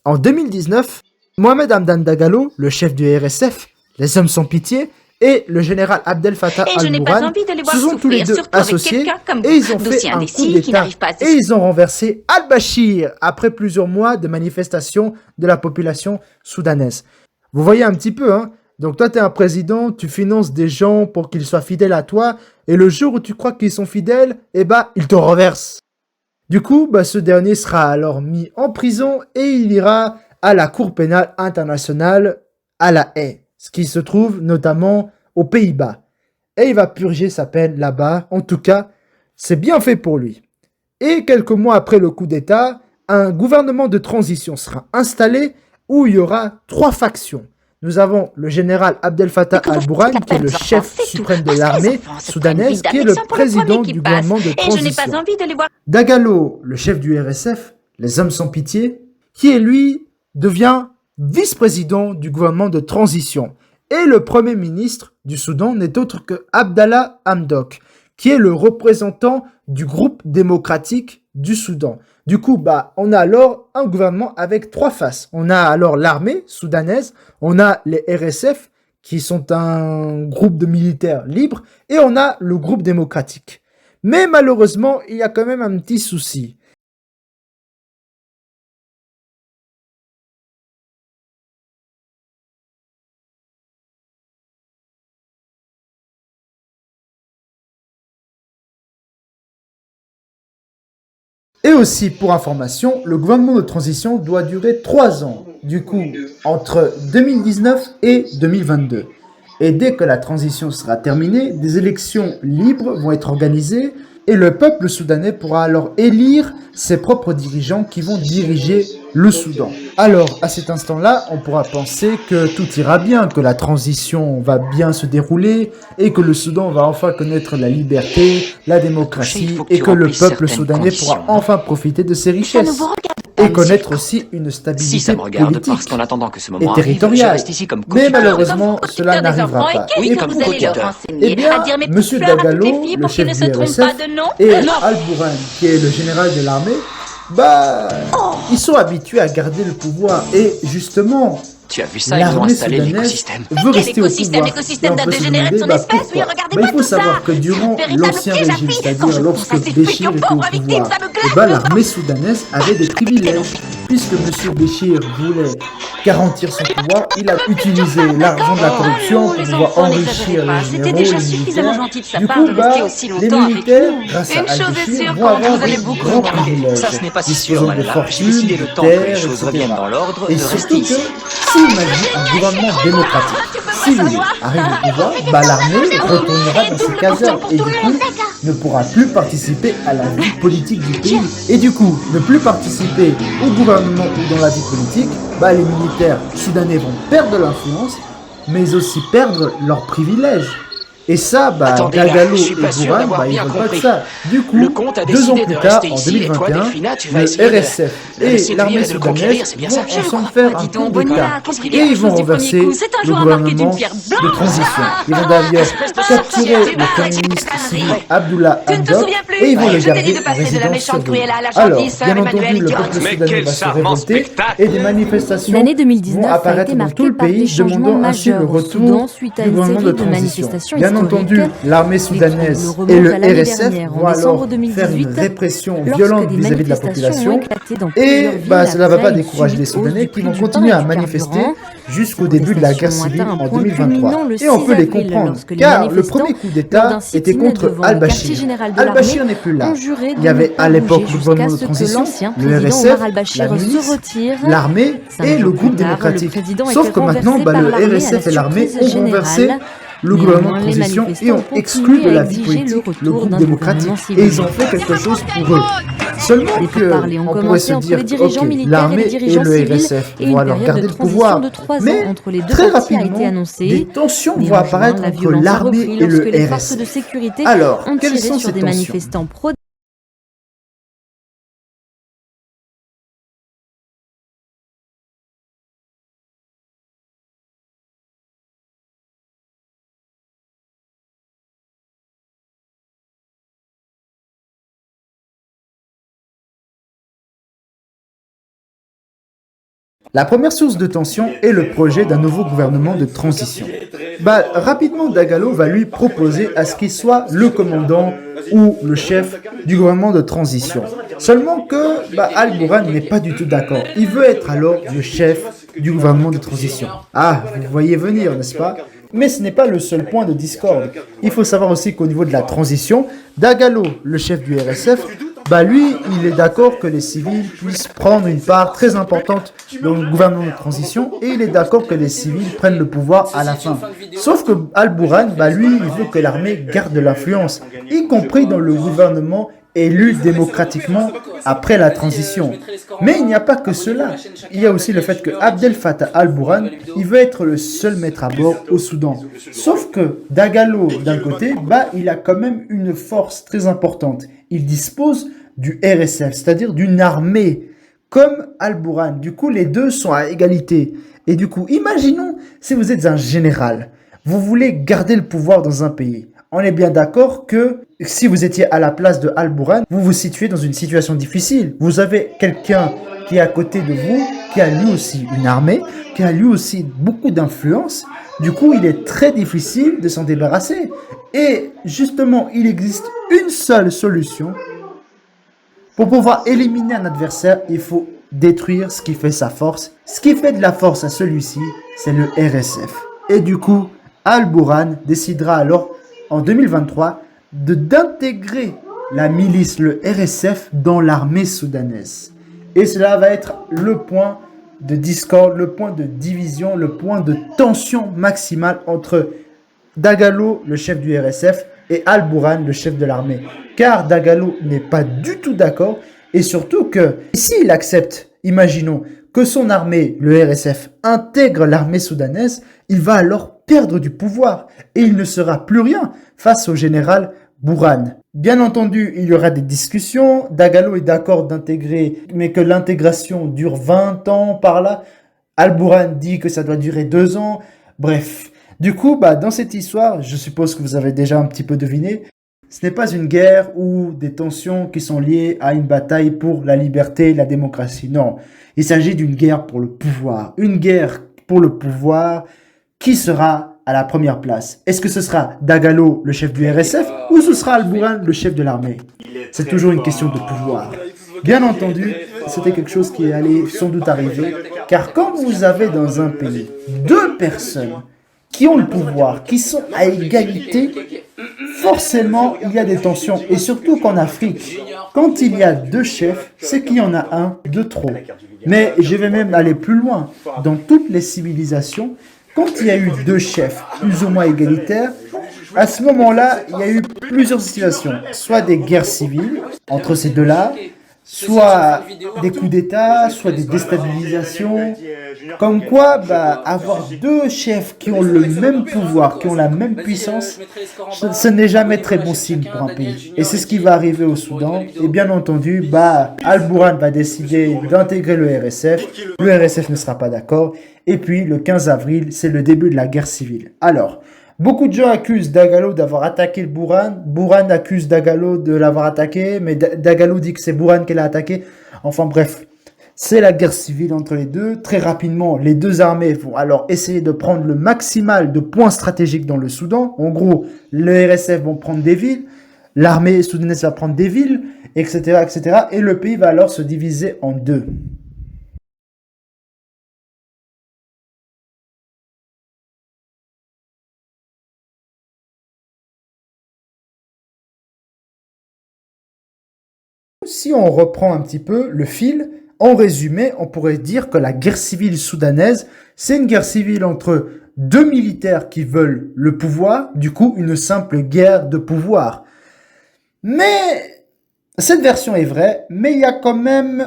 En 2019, Mohamed Hamdan Dagalo, le chef du RSF, les hommes sans pitié, et le général Abdel Fattah al-Burhan se sont tous les deux associés et ils ont fait un coup d'État et ils ont renversé al-Bashir après plusieurs mois de manifestations de la population soudanaise. Vous voyez un petit peu, hein? Donc toi, tu es un président, tu finances des gens pour qu'ils soient fidèles à toi et le jour où tu crois qu'ils sont fidèles, ils te renversent. Du coup, ce dernier sera alors mis en prison et il ira à la Cour pénale internationale à La Haye, ce qui se trouve notamment aux Pays-Bas. Et il va purger sa peine là-bas. En tout cas, c'est bien fait pour lui. Et quelques mois après le coup d'État, un gouvernement de transition sera installé où il y aura 3 factions. Nous avons le général Abdel Fattah al-Burhan, qui est le chef suprême de l'armée soudanaise, qui est le président du gouvernement de transition. Dagalo, le chef du RSF, les hommes sans pitié, qui lui devient vice-président du gouvernement de transition. Et le premier ministre du Soudan n'est autre que Abdallah Hamdok, qui est le représentant du groupe démocratique du Soudan. Du coup, on a alors un gouvernement avec 3 faces. On a alors l'armée soudanaise, on a les RSF, qui sont un groupe de militaires libres, et on a le groupe démocratique. Mais malheureusement, il y a quand même un petit souci. Et aussi, pour information, le gouvernement de transition doit durer 3 ans, du coup, entre 2019 et 2022. Et dès que la transition sera terminée, des élections libres vont être organisées et le peuple soudanais pourra alors élire ses propres dirigeants qui vont diriger le Soudan. Alors, à cet instant-là, on pourra penser que tout ira bien, que la transition va bien se dérouler et que le Soudan va enfin connaître la liberté, la démocratie et que le peuple soudanais pourra enfin profiter de ses richesses et connaître aussi une stabilité politique et territoriale. Mais malheureusement, cela n'arrivera pas. Et pourquoi? Eh bien, M. Dagalo, le chef du RSF, et al-Burhan, qui est le général de l'armée, ils sont habitués à garder le pouvoir. Et justement, tu as vu ça, ils ont installé l'écosystème. Veut rester au pouvoir. L'écosystème d'un dégénéré de son espèce, oui, regardez-moi il faut savoir que durant l'ancien régime, c'est-à-dire lorsque Béchir était au pouvoir, l'armée soudanaise avait des privilèges. puisque M. Béchir voulait garantir son pouvoir, il a utilisé l'argent de la corruption pour pouvoir enrichir les généraux, les militaires. Du coup, les militaires, grâce à Al-Béchir, vont avoir des grands privilèges. Ça, ce n'est pas si sûr, Disposant de Malala. J'ai fortune, décidé le de temps que les terres, choses reviennent dans l'ordre et de surtout rester que, ici. s'imagine un gouvernement démocratique, s'il arrive au pouvoir, l'armée retournera dans ses casernes et du coup ne pourra plus participer à la vie politique du pays. Et du coup, ne plus participer au gouvernement ou dans la vie politique, les militaires soudanais vont perdre de l'influence, mais aussi perdre leurs privilèges. Et ça, Attendez, Dagalo je suis et pas sûr Bourhan, d'avoir ils bien veulent pas de compris. ça. Du coup, Le comte a 2 ans décidé plus de tard, rester en ici, et toi, 2021, Delphina, tu vas le essayer de RSF le et séduire l'armée et de le conquérir, soudanaise c'est bien vont ça. ensemble faire un coup d'État et ils vont renverser le gouvernement de transition. Ils vont d'ailleurs capturer le premier ministre civil Abdullah Hamdok et ils vont le garder en résidence surveillée. Alors, bien entendu, le peuple soudanais va se révolter et des manifestations L'année vont 2019 a apparaître été dans tout marquée le par des pays changements demandant ainsi le majeurs au retour Soudan suite à du une gouvernement de série de transition. manifestations Bien entendu, historiques. l'armée Les soudanaise troubles et remontent le à l'année RSF dernière, en vont alors décembre faire une 2018, répression lorsque violente des vis-à-vis de la manifestations population. ont éclaté dans Et plusieurs villes cela ne va après pas une décourager les subite hausse Soudanais du qui prix vont du continuer pain et à du manifester carburant. jusqu'au Ces début de la guerre protestations ont civile atteint un en point 2023. culminant le Et on peut 6 les avril, comprendre, lorsque les car le manifestants, premier coup lors d'État d'un était sit-in contre devant le quartier Al-Bashir. général de Al-Bashir l'armée, n'est plus là. ont juré Il de y avait ne pas à l'époque bouger le jusqu'à gouvernement de ce que transition, l'ancien le président RSF, Omar la al-Bashir se milice, retire. l'armée 5 et le jours groupe plus tard, le démocratique. président a Sauf été que maintenant, renversé par le l'armée à la RSF et l'armée surprise ont renversé générale. le gouvernement de Néanmoins, les transition et ont manifestants exclu continuent de à la vie exiger le politique le retour groupe d'un démocratique. gouvernement Et civil. ils ont fait quelque chose pour eux. Seulement Des pourparlers ont on pourrait commencé se entre dire les que dirigeants militaires et les l'armée et dirigeants le civils RSF et vont une alors période garder de le transition pouvoir. de 3 ans Mais entre les deux très parties a rapidement, été annoncée. des tensions vont Néanmoins, apparaître la entre violence a l'armée repris et lorsque le les forces de RSF. sécurité Alors, ont quelles tiré sont sur ces des tensions? manifestants pro. La première source de tension est le projet d'un nouveau gouvernement de transition. Rapidement, Dagalo va lui proposer à ce qu'il soit le commandant ou le chef du gouvernement de transition. Seulement que Al-Bourhan n'est pas du tout d'accord. Il veut être alors le chef du gouvernement de transition. Ah, vous voyez venir, n'est-ce pas? Mais ce n'est pas le seul point de discorde. Il faut savoir aussi qu'au niveau de la transition, Dagalo, le chef du RSF, lui, il est d'accord que les civils puissent prendre une part très importante dans le gouvernement de transition et il est d'accord que les civils prennent le pouvoir à la fin. Sauf que Al-Bourhan, lui, il veut que l'armée garde de l'influence, y compris dans le gouvernement élu démocratiquement après la transition. Mais il n'y a pas que cela. Il y a aussi le fait que Abdel Fattah al-Bourhan, il veut être le seul maître à bord au Soudan. Sauf que Dagalo, d'un côté, il a quand même une force très importante. Il dispose du RSF, c'est-à-dire d'une armée, comme al-Bourhan. Du coup, les deux sont à égalité. Et du coup, imaginons si vous êtes un général, vous voulez garder le pouvoir dans un pays. On est bien d'accord que si vous étiez à la place de Al-Bourhan, vous vous situez dans une situation difficile. Vous avez quelqu'un qui est à côté de vous, qui a lui aussi une armée, qui a lui aussi beaucoup d'influence. Du coup, il est très difficile de s'en débarrasser. Et justement, il existe une seule solution. Pour pouvoir éliminer un adversaire, il faut détruire ce qui fait sa force. Ce qui fait de la force à celui-ci, c'est le RSF. Et du coup, Al-Bourhan décidera alors en 2023 d'intégrer la milice, le RSF, dans l'armée soudanaise. Et cela va être le point de discorde, le point de division, le point de tension maximale entre Dagalo, le chef du RSF, et Al-Bourhan, le chef de l'armée. Car Dagalo n'est pas du tout d'accord, et surtout que s'il accepte, imaginons, que son armée, le RSF, intègre l'armée soudanaise, il va alors perdre du pouvoir, et il ne sera plus rien face au général Bourhan. Bien entendu, il y aura des discussions, Dagalo est d'accord d'intégrer, mais que l'intégration dure 20 ans par là, Al-Bourhan dit que ça doit durer 2 ans, bref. Du coup, dans cette histoire, je suppose que vous avez déjà un petit peu deviné, ce n'est pas une guerre ou des tensions qui sont liées à une bataille pour la liberté et la démocratie. Non, il s'agit d'une guerre pour le pouvoir. Une guerre pour le pouvoir qui sera à la première place. Est-ce que ce sera Dagalo, le chef du RSF, ou ce sera Al-Bourhan, le chef de l'armée? C'est toujours une question de pouvoir. Bien entendu, c'était quelque chose qui allait sans doute arriver. Car quand vous avez dans un pays deux personnes qui ont le pouvoir, qui sont à égalité, forcément il y a des tensions. Et surtout qu'en Afrique, quand il y a deux chefs, c'est qu'il y en a un de trop. Mais je vais même aller plus loin. Dans toutes les civilisations, quand il y a eu deux chefs plus ou moins égalitaires, à ce moment-là, il y a eu plusieurs situations. Soit des guerres civiles entre ces deux-là, soit des coups d'État, soit des déstabilisations. Comme quoi, avoir deux chefs qui ont le même pouvoir, qui ont la même puissance, ce n'est jamais très bon signe pour un pays. Et c'est ce qui va arriver au Soudan. Et bien entendu, Al-Bourhan va décider d'intégrer le RSF. Le RSF ne sera pas d'accord. Et puis, le 15 avril, c'est le début de la guerre civile. Alors, beaucoup de gens accusent Dagalo d'avoir attaqué le Bourhan. Bourhan accuse Dagalo de l'avoir attaqué, mais Dagalo dit que c'est Bourhan qui l'a attaqué. Enfin bref, c'est la guerre civile entre les deux. Très rapidement, les deux armées vont alors essayer de prendre le maximal de points stratégiques dans le Soudan. En gros, le RSF vont prendre des villes, l'armée soudanaise va prendre des villes, etc., etc. Et le pays va alors se diviser en deux. Si on reprend un petit peu le fil, en résumé, on pourrait dire que la guerre civile soudanaise, c'est une guerre civile entre deux militaires qui veulent le pouvoir, du coup une simple guerre de pouvoir. Mais cette version est vraie, mais il y a quand même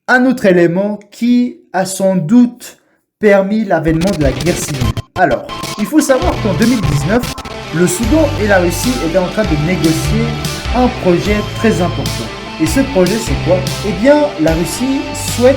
un autre élément qui a sans doute permis l'avènement de la guerre civile. Alors, il faut savoir qu'en 2019, le Soudan et la Russie étaient en train de négocier un projet très important. Et ce projet, c'est quoi? Eh bien, la Russie souhaite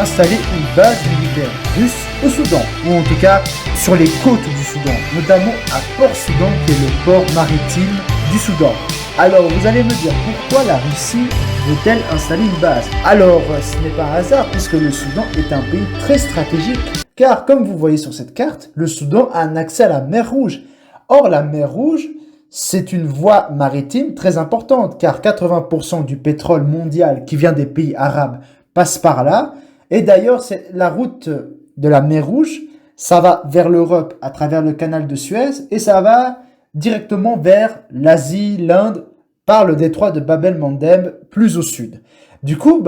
installer une base militaire russe au Soudan, ou en tout cas sur les côtes du Soudan, notamment à Port-Soudan, qui est le port maritime du Soudan. Alors, vous allez me dire, pourquoi la Russie veut-elle installer une base? Alors, ce n'est pas un hasard, puisque le Soudan est un pays très stratégique, car comme vous voyez sur cette carte, le Soudan a un accès à la mer Rouge. Or, la mer Rouge, c'est une voie maritime très importante, car 80% du pétrole mondial qui vient des pays arabes passe par là. Et d'ailleurs, c'est la route de la mer Rouge, ça va vers l'Europe à travers le canal de Suez, et ça va directement vers l'Asie, l'Inde, par le détroit de Bab el-Mandeb, plus au sud. Du coup,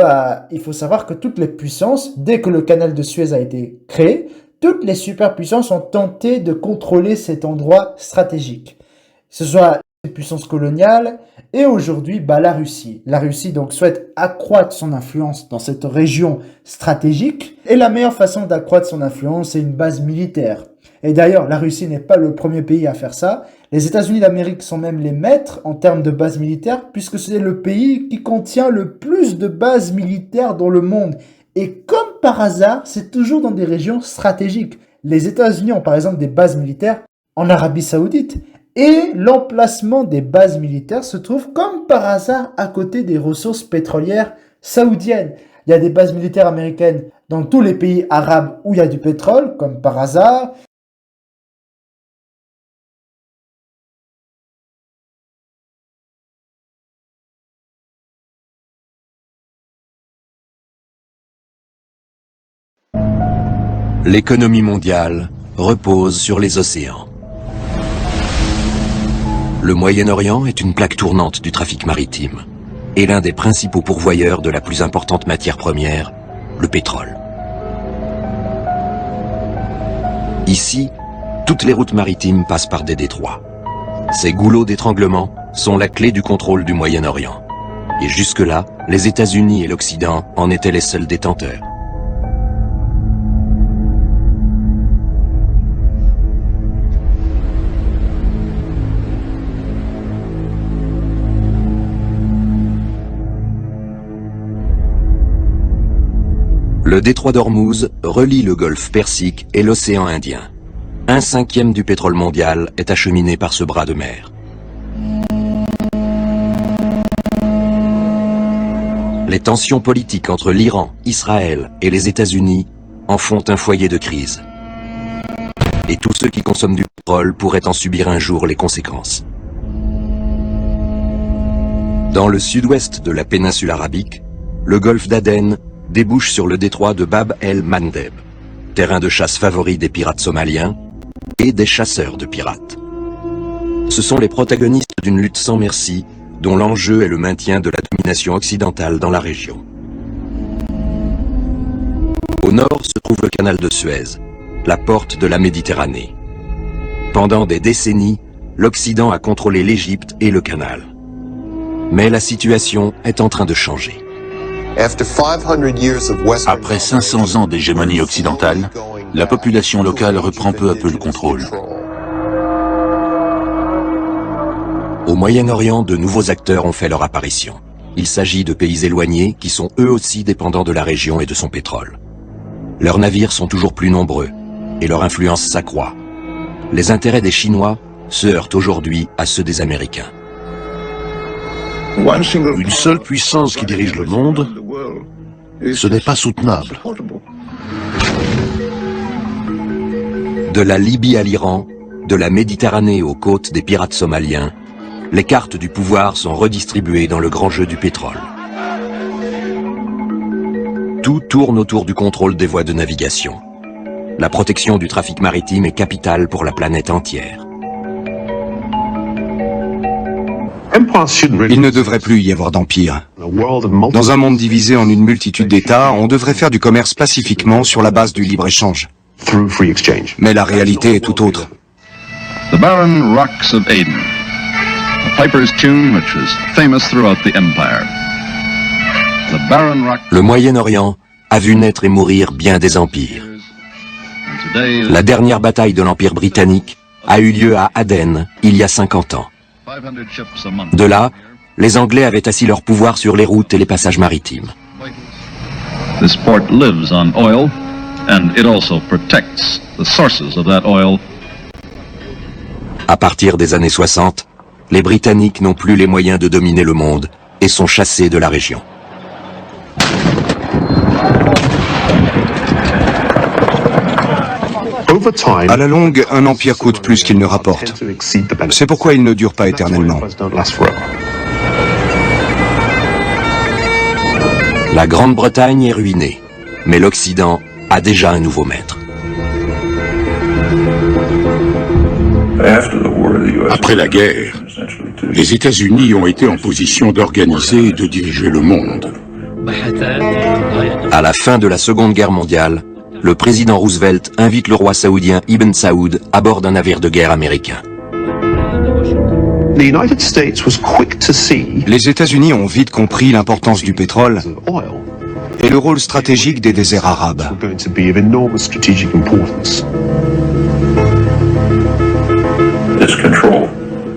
il faut savoir que toutes les puissances, dès que le canal de Suez a été créé, toutes les superpuissances ont tenté de contrôler cet endroit stratégique. Ce soit les puissances coloniales et aujourd'hui la Russie. La Russie donc souhaite accroître son influence dans cette région stratégique et la meilleure façon d'accroître son influence c'est une base militaire. Et d'ailleurs la Russie n'est pas le premier pays à faire ça. Les États-Unis d'Amérique sont même les maîtres en termes de bases militaires puisque c'est le pays qui contient le plus de bases militaires dans le monde. Et comme par hasard, c'est toujours dans des régions stratégiques. Les États-Unis ont par exemple des bases militaires en Arabie Saoudite. Et l'emplacement des bases militaires se trouve comme par hasard à côté des ressources pétrolières saoudiennes. Il y a des bases militaires américaines dans tous les pays arabes où il y a du pétrole, comme par hasard. L'économie mondiale repose sur les océans. Le Moyen-Orient est une plaque tournante du trafic maritime et l'un des principaux pourvoyeurs de la plus importante matière première, le pétrole. Ici, toutes les routes maritimes passent par des détroits. Ces goulots d'étranglement sont la clé du contrôle du Moyen-Orient. Et jusque-là, les États-Unis et l'Occident en étaient les seuls détenteurs. Le détroit d'Ormuz relie le golfe Persique et l'océan Indien. 1/5 du pétrole mondial est acheminé par ce bras de mer. Les tensions politiques entre l'Iran, Israël et les États-Unis en font un foyer de crise. Et tous ceux qui consomment du pétrole pourraient en subir un jour les conséquences. Dans le sud-ouest de la péninsule arabique, le golfe d'Aden débouche sur le détroit de Bab el-Mandeb, terrain de chasse favori des pirates somaliens et des chasseurs de pirates. Ce sont les protagonistes d'une lutte sans merci, dont l'enjeu est le maintien de la domination occidentale dans la région. Au nord se trouve le canal de Suez, la porte de la Méditerranée. Pendant des décennies, l'Occident a contrôlé l'Égypte et le canal. Mais la situation est en train de changer. Après 500 ans d'hégémonie occidentale, la population locale reprend peu à peu le contrôle. Au Moyen-Orient, de nouveaux acteurs ont fait leur apparition. Il s'agit de pays éloignés qui sont eux aussi dépendants de la région et de son pétrole. Leurs navires sont toujours plus nombreux et leur influence s'accroît. Les intérêts des Chinois se heurtent aujourd'hui à ceux des Américains. Une seule puissance qui dirige le monde, ce n'est pas soutenable. De la Libye à l'Iran, de la Méditerranée aux côtes des pirates somaliens, les cartes du pouvoir sont redistribuées dans le grand jeu du pétrole. Tout tourne autour du contrôle des voies de navigation. La protection du trafic maritime est capitale pour la planète entière. Il ne devrait plus y avoir d'empire. Dans un monde divisé en une multitude d'États, on devrait faire du commerce pacifiquement sur la base du libre-échange. Mais la réalité est tout autre. The barren rocks of Aden, a piper's tune which was famous throughout the empire. The barren rock... Le Moyen-Orient a vu naître et mourir bien des empires. La dernière bataille de l'Empire britannique a eu lieu à Aden il y a 50 ans. De là, les Anglais avaient assis leur pouvoir sur les routes et les passages maritimes. This port lives on oil, and it also protects the sources of that oil. À partir des années 60, les Britanniques n'ont plus les moyens de dominer le monde et sont chassés de la région. À la longue, un empire coûte plus qu'il ne rapporte. C'est pourquoi il ne dure pas éternellement. La Grande-Bretagne est ruinée, mais l'Occident a déjà un nouveau maître. Après la guerre, les États-Unis ont été en position d'organiser et de diriger le monde. À la fin de la Seconde Guerre mondiale, le président Roosevelt invite le roi saoudien Ibn Saoud à bord d'un navire de guerre américain. Les États-Unis ont vite compris l'importance du pétrole et le rôle stratégique des déserts arabes.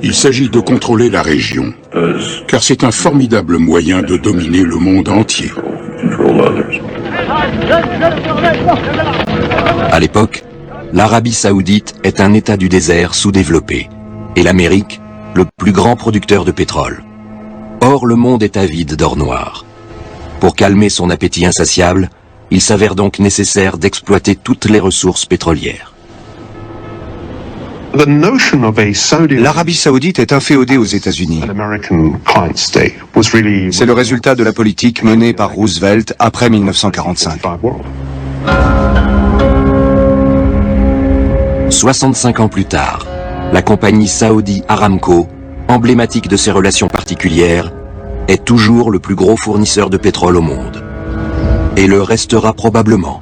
Il s'agit de contrôler la région, car c'est un formidable moyen de dominer le monde entier. À l'époque, l'Arabie saoudite est un État du désert sous-développé, et l'Amérique, le plus grand producteur de pétrole. Or, le monde est avide d'or noir. Pour calmer son appétit insatiable, il s'avère donc nécessaire d'exploiter toutes les ressources pétrolières. L'Arabie saoudite est inféodée aux États-Unis. C'est le résultat de la politique menée par Roosevelt après 1945. 65 ans plus tard, la compagnie Saudi Aramco, emblématique de ses relations particulières, est toujours le plus gros fournisseur de pétrole au monde. Et le restera probablement,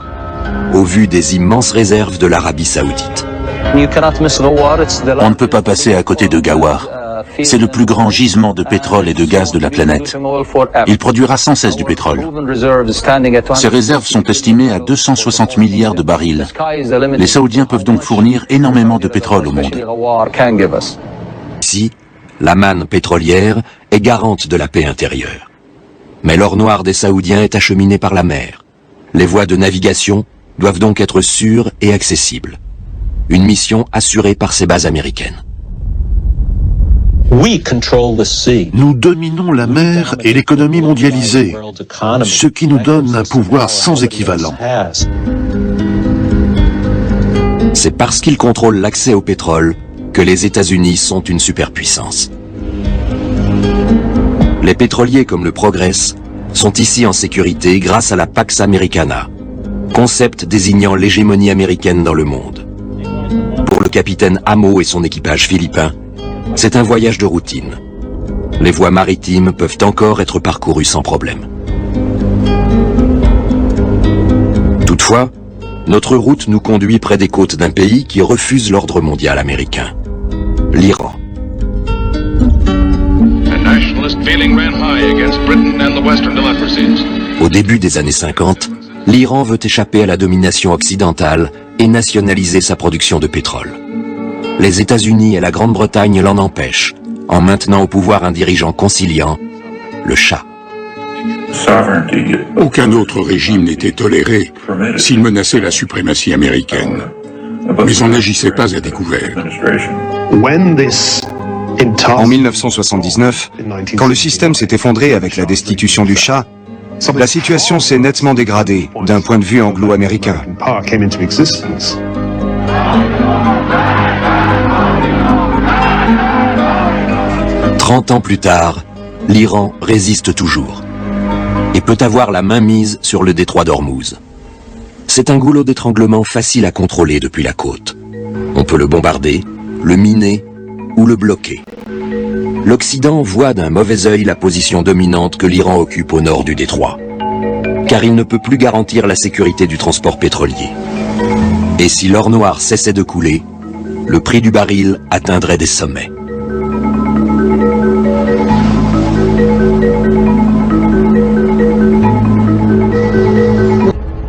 au vu des immenses réserves de l'Arabie saoudite. On ne peut pas passer à côté de Ghawar. C'est le plus grand gisement de pétrole et de gaz de la planète. Il produira sans cesse du pétrole. Ses réserves sont estimées à 260 milliards de barils. Les Saoudiens peuvent donc fournir énormément de pétrole au monde. Ici, la manne pétrolière est garante de la paix intérieure. Mais l'or noir des Saoudiens est acheminé par la mer. Les voies de navigation doivent donc être sûres et accessibles. Une mission assurée par ces bases américaines. Nous dominons la mer et l'économie mondialisée, ce qui nous donne un pouvoir sans équivalent. C'est parce qu'ils contrôlent l'accès au pétrole que les États-Unis sont une superpuissance. Les pétroliers comme le Progress sont ici en sécurité grâce à la Pax Americana, concept désignant l'hégémonie américaine dans le monde. Pour le capitaine Amo et son équipage philippin, c'est un voyage de routine. Les voies maritimes peuvent encore être parcourues sans problème. Toutefois, notre route nous conduit près des côtes d'un pays qui refuse l'ordre mondial américain, l'Iran. Au début des années 50, l'Iran veut échapper à la domination occidentale et nationaliser sa production de pétrole. Les États-Unis et la Grande-Bretagne l'en empêchent, en maintenant au pouvoir un dirigeant conciliant, le Shah. Aucun autre régime n'était toléré s'il menaçait la suprématie américaine. Mais on n'agissait pas à découvert. En 1979, quand le système s'est effondré avec la destitution du Shah, la situation s'est nettement dégradée d'un point de vue anglo-américain. 30 ans plus tard, l'Iran résiste toujours et peut avoir la main mise sur le détroit d'Ormuz. C'est un goulot d'étranglement facile à contrôler depuis la côte. On peut le bombarder, le miner ou le bloquer. L'Occident voit d'un mauvais œil la position dominante que l'Iran occupe au nord du détroit, car il ne peut plus garantir la sécurité du transport pétrolier. Et si l'or noir cessait de couler, le prix du baril atteindrait des sommets.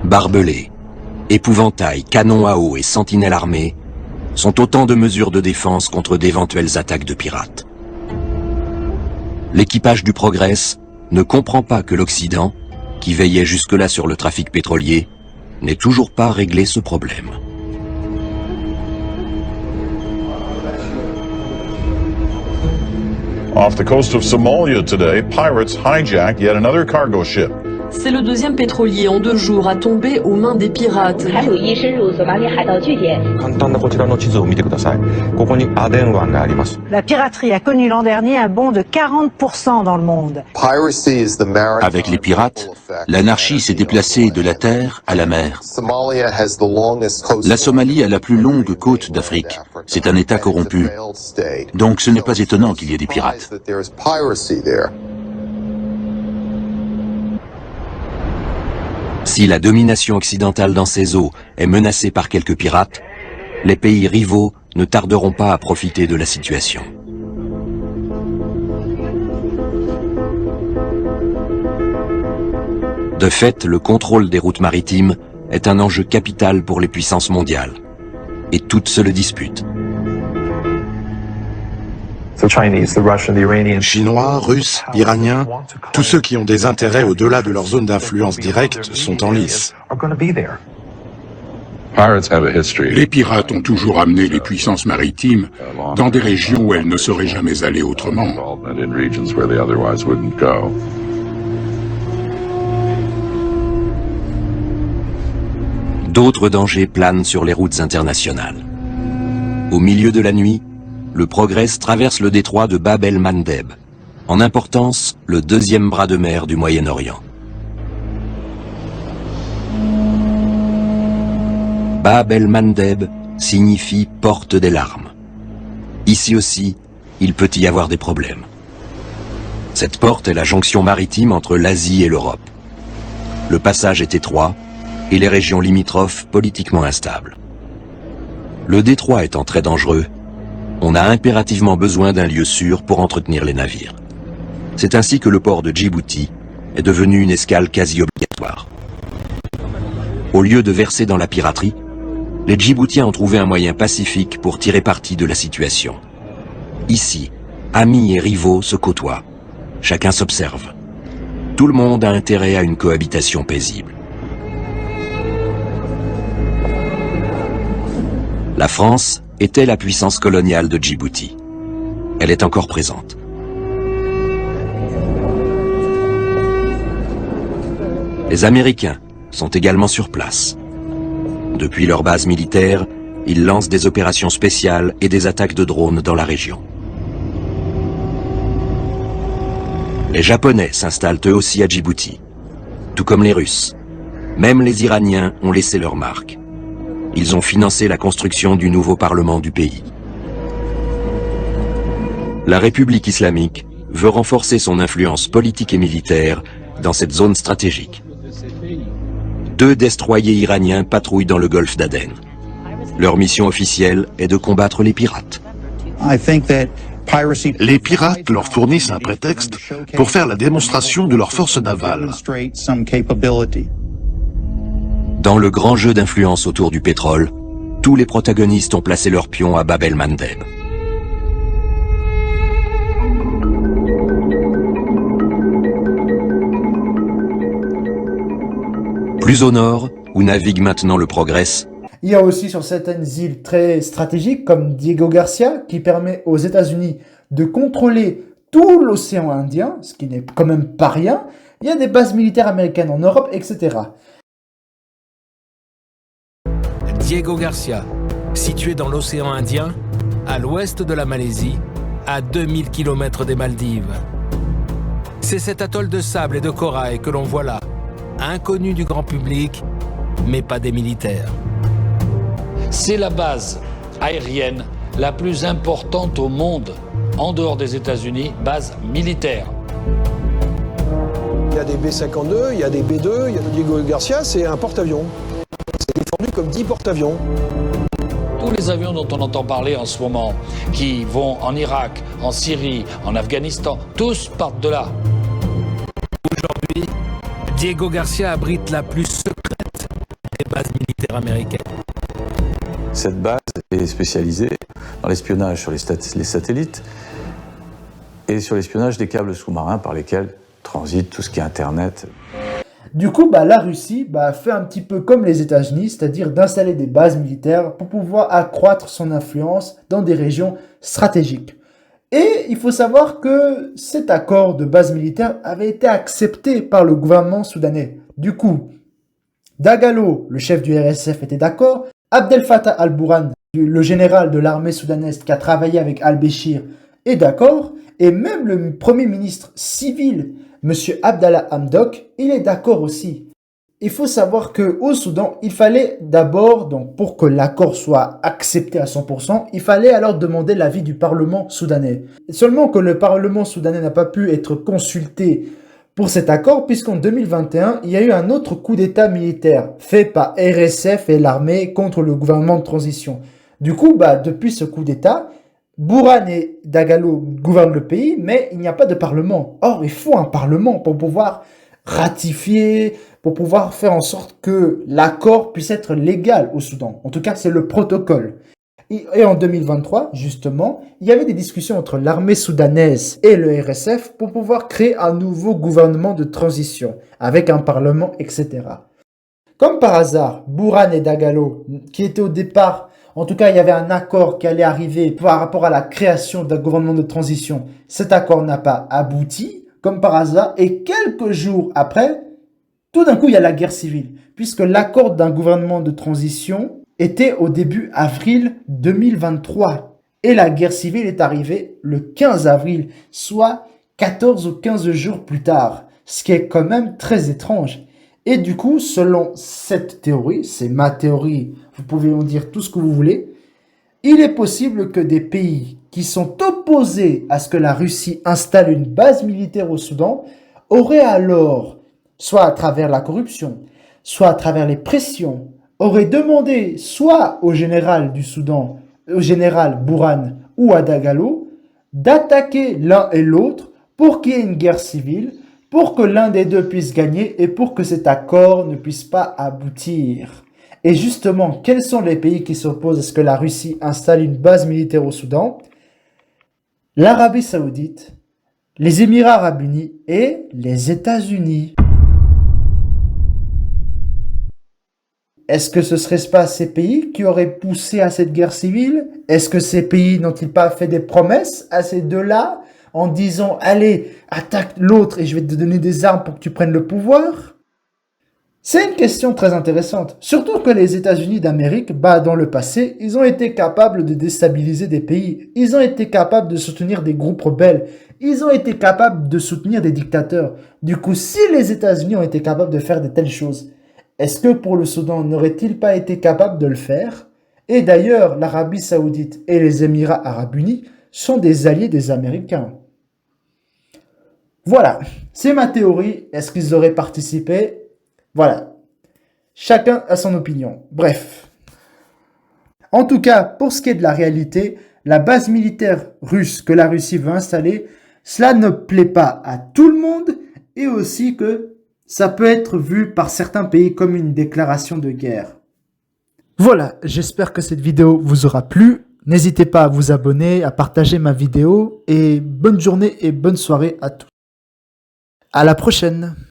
Barbelés, épouvantails, canons à eau et sentinelles armées sont autant de mesures de défense contre d'éventuelles attaques de pirates. L'équipage du Progress ne comprend pas que l'Occident, qui veillait jusque-là sur le trafic pétrolier, n'ait toujours pas réglé ce problème. Off the coast of Somalia today, pirates hijacked yet another cargo ship. C'est le deuxième pétrolier en 2 jours à tomber aux mains des pirates. La piraterie a connu l'an dernier un bond de 40% dans le monde. Avec les pirates, l'anarchie s'est déplacée de la terre à la mer. La Somalie a la plus longue côte d'Afrique. C'est un État corrompu. Donc ce n'est pas étonnant qu'il y ait des pirates. Si la domination occidentale dans ces eaux est menacée par quelques pirates, les pays rivaux ne tarderont pas à profiter de la situation. De fait, le contrôle des routes maritimes est un enjeu capital pour les puissances mondiales, et toutes se le disputent. Chinois, Russes, Iraniens, tous ceux qui ont des intérêts au-delà de leur zone d'influence directe sont en lice. Les pirates ont toujours amené les puissances maritimes dans des régions où elles ne seraient jamais allées autrement. D'autres dangers planent sur les routes internationales. Au milieu de la nuit, le Progress traverse le détroit de Bab el-Mandeb, en importance le 2e bras de mer du Moyen-Orient. Bab el-Mandeb signifie « porte des larmes ». Ici aussi, il peut y avoir des problèmes. Cette porte est la jonction maritime entre l'Asie et l'Europe. Le passage est étroit et les régions limitrophes politiquement instables. Le détroit étant très dangereux, on a impérativement besoin d'un lieu sûr pour entretenir les navires. C'est ainsi que le port de Djibouti est devenu une escale quasi obligatoire. Au lieu de verser dans la piraterie, les Djiboutiens ont trouvé un moyen pacifique pour tirer parti de la situation. Ici, amis et rivaux se côtoient. Chacun s'observe. Tout le monde a intérêt à une cohabitation paisible. La France était la puissance coloniale de Djibouti. Elle est encore présente. Les Américains sont également sur place. Depuis leur base militaire, ils lancent des opérations spéciales et des attaques de drones dans la région. Les Japonais s'installent eux aussi à Djibouti, tout comme les Russes. Même les Iraniens ont laissé leur marque. Ils ont financé la construction du nouveau parlement du pays. La République islamique veut renforcer son influence politique et militaire dans cette zone stratégique. 2 destroyers iraniens patrouillent dans le golfe d'Aden. Leur mission officielle est de combattre les pirates. Les pirates leur fournissent un prétexte pour faire la démonstration de leur force navale. Dans le grand jeu d'influence autour du pétrole, tous les protagonistes ont placé leurs pions à Bab el-Mandeb. Plus au nord, où navigue maintenant le Progress, il y a aussi sur certaines îles très stratégiques comme Diego Garcia qui permet aux États-Unis de contrôler tout l'océan Indien, ce qui n'est quand même pas rien. Il y a des bases militaires américaines en Europe, etc. Diego Garcia, situé dans l'océan Indien, à l'ouest de la Malaisie, à 2000 km des Maldives. C'est cet atoll de sable et de corail que l'on voit là, inconnu du grand public, mais pas des militaires. C'est la base aérienne la plus importante au monde, en dehors des États-Unis, base militaire. Il y a des B-52, il y a des B-2, il y a le Diego Garcia, c'est un porte-avions. C'est défendu comme 10 porte-avions. Tous les avions dont on entend parler en ce moment, qui vont en Irak, en Syrie, en Afghanistan, tous partent de là. Aujourd'hui, Diego Garcia abrite la plus secrète des bases militaires américaines. Cette base est spécialisée dans l'espionnage sur les satellites et sur l'espionnage des câbles sous-marins par lesquels transite tout ce qui est Internet. Du coup, la Russie fait un petit peu comme les États-Unis, c'est-à-dire d'installer des bases militaires pour pouvoir accroître son influence dans des régions stratégiques. Et il faut savoir que cet accord de base militaire avait été accepté par le gouvernement soudanais. Du coup, Dagalo, le chef du RSF, était d'accord. Abdel Fattah al-Burhan, le général de l'armée soudanaise qui a travaillé avec al-Béchir, est d'accord. Et même le premier ministre civil, M. Abdallah Hamdok, il est d'accord aussi. Il faut savoir qu'au Soudan, il fallait d'abord, donc pour que l'accord soit accepté à 100%, il fallait alors demander l'avis du Parlement soudanais. Seulement que le Parlement soudanais n'a pas pu être consulté pour cet accord, puisqu'en 2021, il y a eu un autre coup d'État militaire fait par RSF et l'armée contre le gouvernement de transition. Du coup, depuis ce coup d'État, Burhan et Dagalo gouvernent le pays, mais il n'y a pas de parlement. Or, il faut un parlement pour pouvoir ratifier, pour pouvoir faire en sorte que l'accord puisse être légal au Soudan. En tout cas, c'est le protocole. Et en 2023, justement, il y avait des discussions entre l'armée soudanaise et le RSF pour pouvoir créer un nouveau gouvernement de transition, avec un parlement, etc. Comme par hasard, Burhan et Dagalo, qui étaient au départ, en tout cas, il y avait un accord qui allait arriver par rapport à la création d'un gouvernement de transition. Cet accord n'a pas abouti, comme par hasard, et quelques jours après, tout d'un coup, il y a la guerre civile, puisque l'accord d'un gouvernement de transition était au début avril 2023. Et la guerre civile est arrivée le 15 avril, soit 14 ou 15 jours plus tard, ce qui est quand même très étrange. Et du coup, selon cette théorie, c'est ma théorie, vous pouvez en dire tout ce que vous voulez, il est possible que des pays qui sont opposés à ce que la Russie installe une base militaire au Soudan auraient alors, soit à travers la corruption, soit à travers les pressions, auraient demandé soit au général du Soudan, au général Burhan ou à Dagalo, d'attaquer l'un et l'autre pour qu'il y ait une guerre civile, pour que l'un des deux puisse gagner et pour que cet accord ne puisse pas aboutir. Et justement, quels sont les pays qui s'opposent à ce que la Russie installe une base militaire au Soudan? L'Arabie Saoudite, les Émirats Arabes Unis et les États-Unis. Est-ce que ce serait pas ces pays qui auraient poussé à cette guerre civile? Est-ce que ces pays n'ont-ils pas fait des promesses à ces deux-là en disant « Allez, attaque l'autre et je vais te donner des armes pour que tu prennes le pouvoir » C'est une question très intéressante, surtout que les États-Unis d'Amérique, dans le passé, ils ont été capables de déstabiliser des pays, ils ont été capables de soutenir des groupes rebelles, ils ont été capables de soutenir des dictateurs. Du coup, si les États-Unis ont été capables de faire de telles choses, est-ce que pour le Soudan, n'aurait-il pas été capable de le faire? Et d'ailleurs, l'Arabie Saoudite et les Émirats Arabes Unis sont des alliés des Américains. Voilà, c'est ma théorie. Est-ce qu'ils auraient participé? Voilà, chacun a son opinion. Bref. En tout cas, pour ce qui est de la réalité, la base militaire russe que la Russie veut installer, cela ne plaît pas à tout le monde et aussi que ça peut être vu par certains pays comme une déclaration de guerre. Voilà, j'espère que cette vidéo vous aura plu. N'hésitez pas à vous abonner, à partager ma vidéo et bonne journée et bonne soirée à tous. À la prochaine.